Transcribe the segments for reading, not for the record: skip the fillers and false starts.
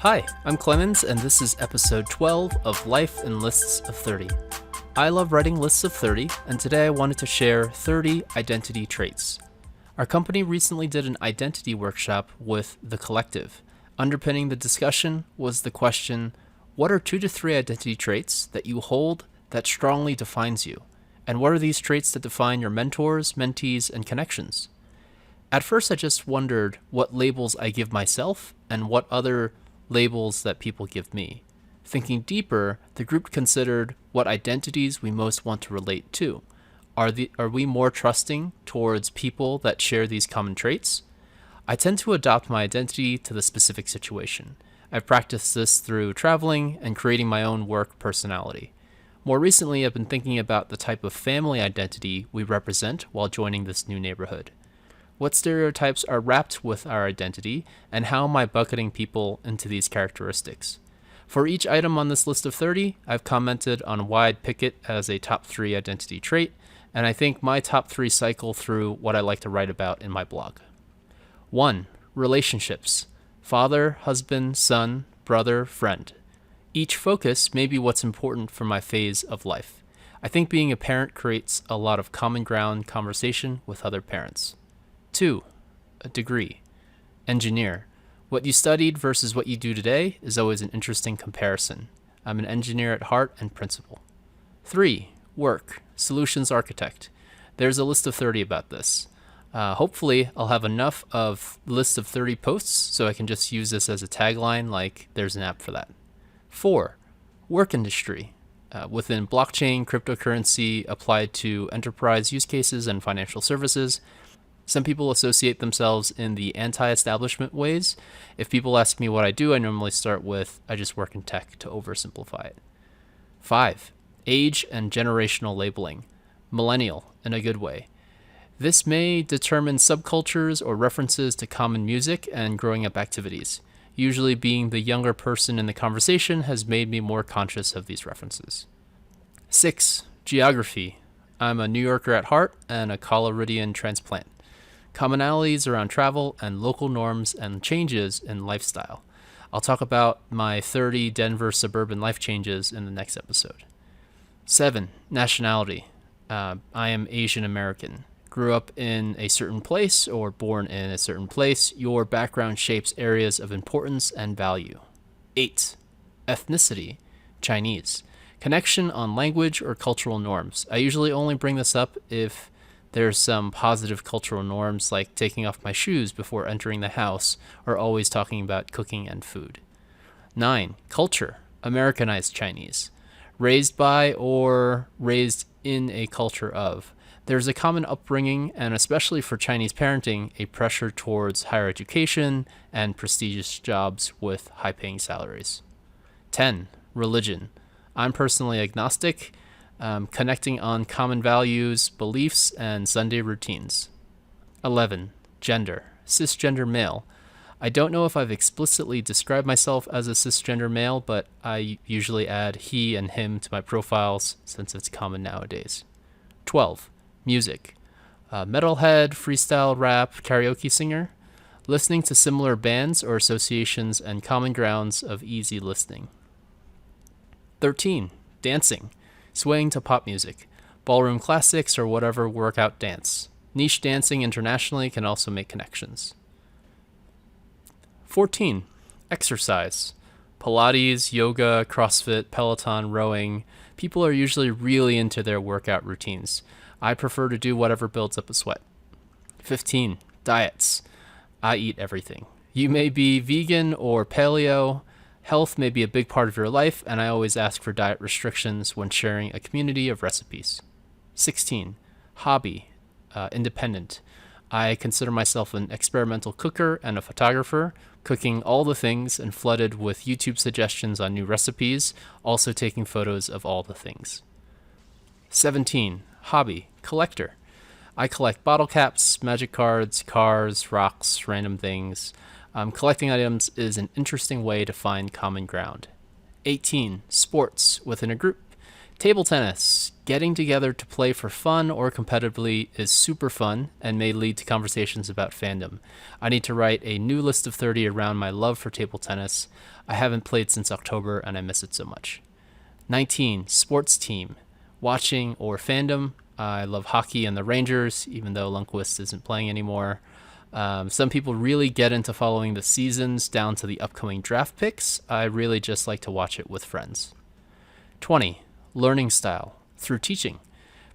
Hi, I'm Clemens, and this is episode 12 of Life in Lists of 30. I love writing lists of 30, and today I wanted to share 30 identity traits. Our company recently did an identity workshop with The Collective. Underpinning the discussion was the question, what are 2 to 3 identity traits that you hold that strongly defines you? And what are these traits that define your mentors, mentees, and connections? At first, I just wondered what labels I give myself and what other labels that people give me. Thinking deeper, the group considered what identities we most want to relate to. Are we more trusting towards people that share these common traits? I tend to adopt my identity to the specific situation. I've practiced this through traveling and creating my own work personality. More recently, I've been thinking about the type of family identity we represent while joining this new neighborhood. What stereotypes are wrapped with our identity, and how am I bucketing people into these characteristics? For each item on this list of 30, I've commented on why I'd pick it as a top 3 identity trait, and I think my top 3 cycle through what I like to write about in my blog. 1. Relationships. Father, husband, son, brother, friend. Each focus may be what's important for my phase of life. I think being a parent creates a lot of common ground conversation with other parents. 2. A degree. Engineer. What you studied versus what you do today is always an interesting comparison. I'm an engineer at heart and principle. 3. Work. Solutions architect. There's a list of 30 about this. Hopefully, I'll have enough of list of 30 posts so I can just use this as a tagline, like there's an app for that. 4. Work industry. Within blockchain, cryptocurrency applied to enterprise use cases and financial services. Some people associate themselves in the anti-establishment ways. If people ask me what I do, I normally start with, I just work in tech, to oversimplify it. 5. Age and generational labeling. Millennial, in a good way. This may determine subcultures or references to common music and growing up activities. Usually being the younger person in the conversation has made me more conscious of these references. 6. Geography. I'm a New Yorker at heart and a Coloridian transplant. Commonalities around travel and local norms and changes in lifestyle. I'll talk about my 30 Denver suburban life changes in the next episode. 7. Nationality. I am Asian American. Grew up in a certain place or born in a certain place. Your background shapes areas of importance and value. 8. Ethnicity. Chinese. Connection on language or cultural norms. I usually only bring this up if there's some positive cultural norms like taking off my shoes before entering the house or always talking about cooking and food. 9. Culture. Americanized Chinese. Raised by or raised in a culture of. There's a common upbringing, and especially for Chinese parenting, a pressure towards higher education and prestigious jobs with high-paying salaries. 10. Religion. I'm personally agnostic, connecting on common values, beliefs, and Sunday routines. 11. Gender. Cisgender male. I don't know if I've explicitly described myself as a cisgender male, but I usually add he and him to my profiles since it's common nowadays. 12. Music. Metalhead, freestyle rap, karaoke singer. Listening to similar bands or associations and common grounds of easy listening. 13. Dancing. Swaying to pop music, ballroom classics, or whatever workout dance. Niche dancing internationally can also make connections. 14. Exercise. Pilates, yoga, CrossFit, Peloton, rowing. People are usually really into their workout routines. I prefer to do whatever builds up a sweat. 15. Diets. I eat everything. You may be vegan or paleo. Health may be a big part of your life, and I always ask for diet restrictions when sharing a community of recipes. 16. Hobby. Independent. I consider myself an experimental cooker and a photographer, cooking all the things and flooded with YouTube suggestions on new recipes, also taking photos of all the things. 17. Hobby. Collector. I collect bottle caps, magic cards, cars, rocks, random things. Collecting items is an interesting way to find common ground. 18. Sports. Within a group. Table tennis. Getting together to play for fun or competitively is super fun and may lead to conversations about fandom. I need to write a new list of 30 around my love for table tennis. I haven't played since October and I miss it so much. 19. Sports team. Watching or fandom. I love hockey and the Rangers, even though Lundqvist isn't playing anymore. Some people really get into following the seasons down to the upcoming draft picks. I really just like to watch it with friends. 20. Learning style. Through teaching.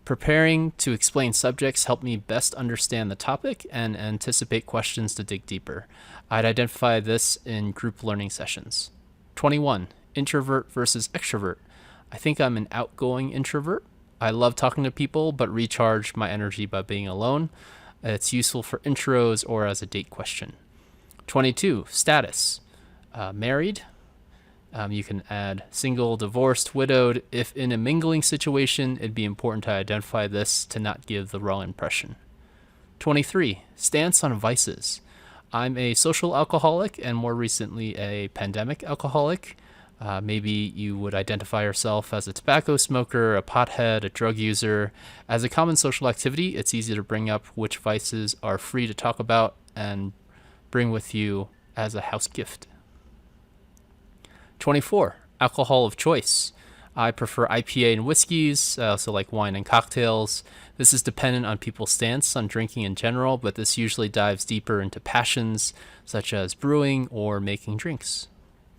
Preparing to explain subjects help me best understand the topic and anticipate questions to dig deeper. I'd identify this in group learning sessions. 21. Introvert versus extrovert. I think I'm an outgoing introvert. I love talking to people, but recharge my energy by being alone. It's useful for intros or as a date question. 22. Status. Married. You can add single, divorced, widowed. If in a mingling situation, it'd be important to identify this to not give the wrong impression. 23. Stance on vices. I'm a social alcoholic and more recently a pandemic alcoholic. Maybe you would identify yourself as a tobacco smoker, a pothead, a drug user. As a common social activity, it's easy to bring up which vices are free to talk about and bring with you as a house gift. 24. Alcohol of choice. I prefer IPA and whiskeys. I also like wine and cocktails. This is dependent on people's stance on drinking in general, but this usually dives deeper into passions such as brewing or making drinks.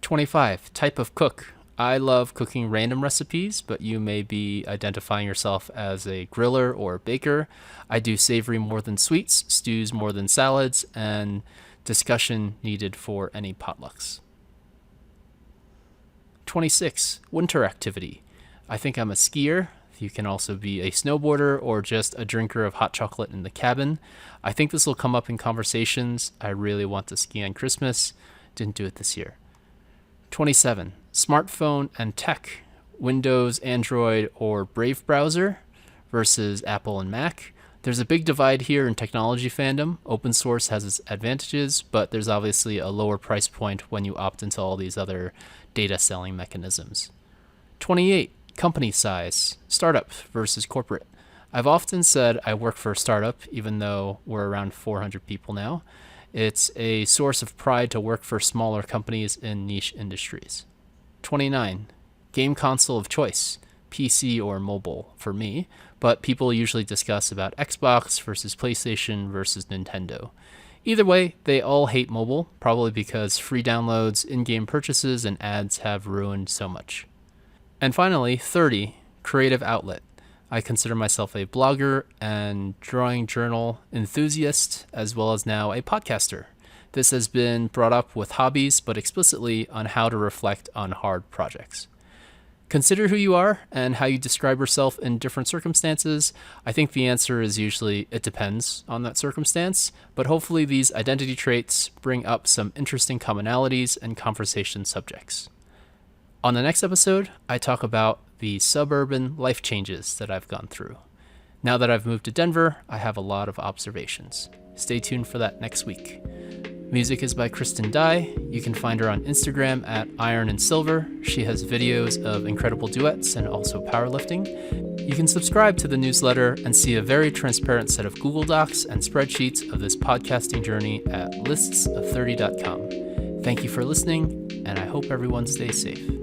25. Type of cook. I love cooking random recipes, but you may be identifying yourself as a griller or a baker. I do savory more than sweets, stews more than salads, and discussion needed for any potlucks. 26. Winter activity. I think I'm a skier. You can also be a snowboarder or just a drinker of hot chocolate in the cabin. I think this will come up in conversations. I really want to ski on Christmas. Didn't do it this year. 27. Smartphone and tech. Windows, Android, or Brave browser versus Apple and Mac. There's a big divide here in technology fandom. Open source has its advantages, but there's obviously a lower price point when you opt into all these other data selling mechanisms. 28. Company size. Startup versus corporate. I've often said I work for a startup, even though we're around 400 people now. It's a source of pride to work for smaller companies in niche industries. 29. Game console of choice. PC or mobile for me, but people usually discuss about Xbox versus PlayStation versus Nintendo. Either way, they all hate mobile, probably because free downloads, in-game purchases, and ads have ruined so much. And finally, 30. Creative outlet. I consider myself a blogger and drawing journal enthusiast, as well as now a podcaster. This has been brought up with hobbies, but explicitly on how to reflect on hard projects. Consider who you are and how you describe yourself in different circumstances. I think the answer is usually it depends on that circumstance, but hopefully these identity traits bring up some interesting commonalities and conversation subjects. On the next episode, I talk about the suburban life changes that I've gone through. Now that I've moved to Denver, I have a lot of observations. Stay tuned for that next week. Music is by Kristen Dye. You can find her on Instagram at Iron and Silver. She has videos of incredible duets and also powerlifting. You can subscribe to the newsletter and see a very transparent set of Google Docs and spreadsheets of this podcasting journey at listsof30.com. Thank you for listening, and I hope everyone stays safe.